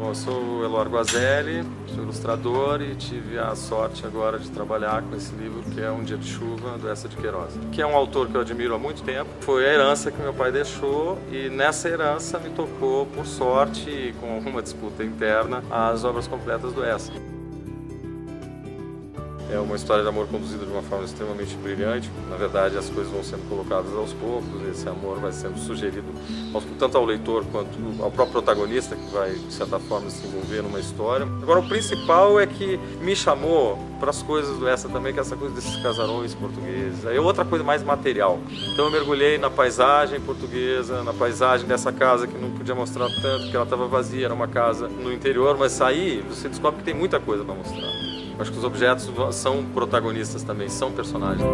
Bom, eu sou o Eloy Guazelli, sou ilustrador e tive a sorte agora de trabalhar com esse livro que é Um Dia de Chuva, do Eça de Queiroz, que é um autor que eu admiro há muito tempo. Foi a herança que meu pai deixou e nessa herança me tocou, por sorte e com uma disputa interna, as obras completas do Eça. É uma história de amor conduzida de uma forma extremamente brilhante. Na verdade, as coisas vão sendo colocadas aos poucos, esse amor vai sendo sugerido tanto ao leitor quanto ao próprio protagonista, que vai, de certa forma, se envolver numa história. Agora, o principal é que me chamou para as coisas do Eça também, que é essa coisa desses casarões portugueses. Aí é outra coisa mais material. Então eu mergulhei na paisagem portuguesa, na paisagem dessa casa que não podia mostrar tanto, porque ela estava vazia, era uma casa no interior, mas aí você descobre que tem muita coisa para mostrar. Acho que os objetos são protagonistas também, são personagens.